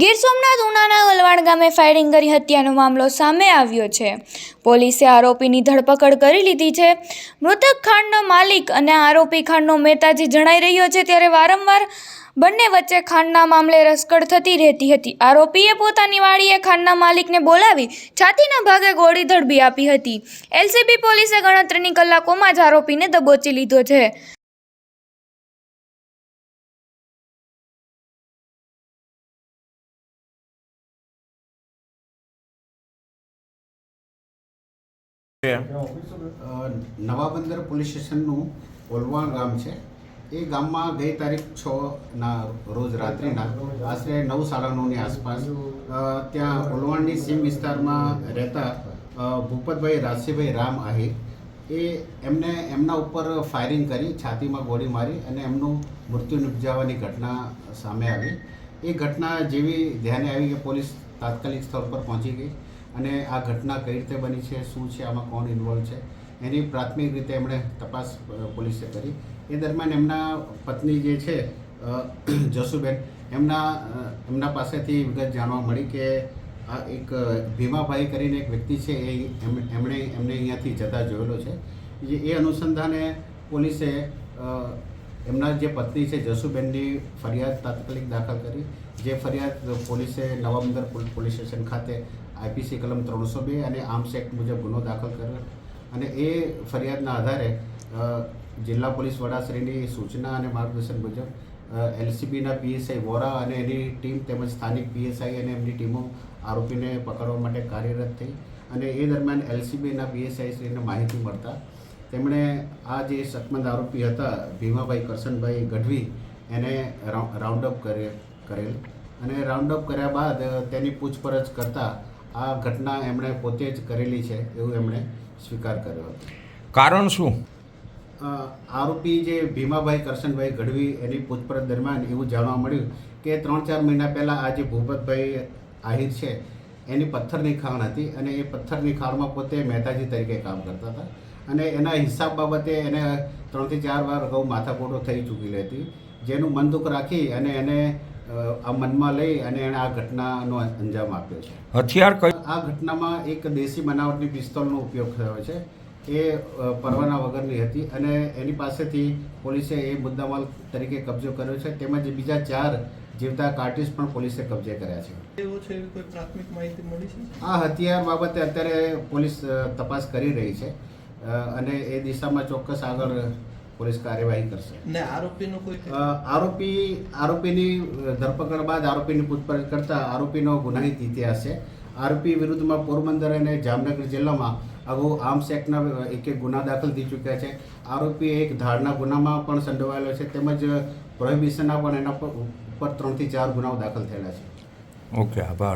ગીર સોમનાથ ઉનાના ગલવાડ ગામે ફાયરિંગ કરી હત્યાનો મામલો સામે આવ્યો છે। પોલીસે આરોપીની ધરપકડ કરી લીધી છે। મૃતક ખાણનો માલિક અને આરોપી ખાણનો મેતાજી જણાઈ રહ્યો છે, ત્યારે વારંવાર બંને વચ્ચે ખાણના મામલે રસકડ થતી રહેતી હતી। આરોપીએ પોતાની વાડીએ ખાણના માલિકને બોલાવી છાતીના ભાગે ગોળી ઝડપી આપી હતી। એલસીબી પોલીસે ગણતરીની કલાકોમાં જ આરોપીને દબોચી લીધો છે। નવા બંદર પોલીસ સ્ટેશનનું ઓલવાણ ગામ છે। એ ગામમાં ગઈ તારીખ 6ના રોજ રાત્રિના આશરે 9:9ની આસપાસ ત્યાં ઓલવાણની સીમ વિસ્તારમાં રહેતા ભૂપતભાઈ રાજસીભાઈ રામ આહિર એમને એમના ઉપર ફાયરિંગ કરી, છાતીમાં ગોળી મારી અને એમનું મૃત્યુ નિપજાવવાની ઘટના સામે આવી। એ ઘટના જેવી ધ્યાને આવી કે પોલીસ તાત્કાલિક સ્થળ પર પહોંચી ગઈ અને આ ઘટના કઈ રીતે બની છે, શું છે, આમાં કોણ ઇન્વોલ્વ છે, એની પ્રાથમિક રીતે એમણે તપાસ પોલીસે કરી। એ દરમિયાન એમના પત્ની જે છે જસુબેન, એમના પાસેથી વિગત જાણવા મળી કે આ એક ભીમાભાઈ કરીને એક વ્યક્તિ છે, એમણે અહીંયાથી જતા જોયેલો છે। એ અનુસંધાને પોલીસે એમના જે પત્ની છે જસુબેનની ફરિયાદ તાત્કાલિક દાખલ કરી। જે ફરિયાદ પોલીસે નવા બંદર પોલીસ સ્ટેશન ખાતે આઈપીસી કલમ 302 અને આર્મ્સ એક્ટ મુજબ ગુનો દાખલ કર્યો અને એ ફરિયાદના આધારે જિલ્લા પોલીસ વડાશ્રીની સૂચના અને માર્ગદર્શન મુજબ એલસીબીના પીએસઆઈ વોરા અને એની ટીમ તેમજ સ્થાનિક પીએસઆઈ અને એમની ટીમો આરોપીને પકડવા માટે કાર્યરત થઈ અને એ દરમિયાન એલસીબીના પીએસઆઈશ્રીને માહિતી મળતા તેમણે આ જે શકમંદ આરોપી હતા ભીમાભાઈ કરશનભાઈ ગઢવી એને રાઉન્ડઅપ કરેલ અને રાઉન્ડઅપ કર્યા બાદ તેની પૂછપરછ કરતાં આ ઘટના એમણે પોતે જ કરેલી છે એવું એમણે સ્વીકાર કર્યો હતો। કારણ શું? આરોપી જે ભીમાભાઈ કરશનભાઈ ગઢવી એની પૂછપરછ દરમિયાન એવું જાણવા મળ્યું કે 3-4 મહિના પહેલાં આ જે ભૂપતભાઈ આહિર છે એની પથ્થરની ખાણ હતી અને એ પથ્થરની ખાણમાં પોતે મહેતાજી તરીકે કામ કરતા હતા અને એના હિસાબ બાબતે એને 3 થી 4 વાર અગાઉ માથાકૂટો થઈ ચૂકેલી હતી, જેનું મન દુઃખ રાખી અને એને આ મનમાં લઈ અને એણે આ ઘટનાનો અંજામ આપ્યો છે। હથિયાર આ ઘટનામાં એક દેશી બનાવટની પિસ્તોલનો ઉપયોગ થયો છે। એ પરવાના વગરની હતી અને એની પાસેથી પોલીસે એ મુદ્દામાલ તરીકે કબજો કર્યો છે, તેમજ બીજા 4 જીવતા કાર્ટિસ પણ પોલીસે કબજે કર્યા છે। એવું છે કોઈ પ્રાથમિક માહિતી મળી છે? આ હથિયાર બાબતે અત્યારે પોલીસ તપાસ કરી રહી છે અને એ દિશામાં ચોક્કસ આગળ પોલીસ કાર્યવાહી કરશે। ને આરોપીનો કોઈ આરોપીની ધરપકડ બાદ આરોપીની પૂછપરછ કરતા આરોપીનો ગુનાહિત ઇતિહાસ છે। આરોપી વિરુદ્ધમાં પોરબંદર અને જામનગર જિલ્લામાં અગાઉ આર્મ્સ એક્ટના એક ગુના દાખલ થઈ ચૂક્યા છે। આરોપી એક ધાડના ગુનામાં પણ સંડોવાયેલો છે, તેમજ પ્રોહિબિશનના પણ એના ઉપર 3 થી 4 ગુનાઓ દાખલ થયેલા છે। ઓકે, આભાર।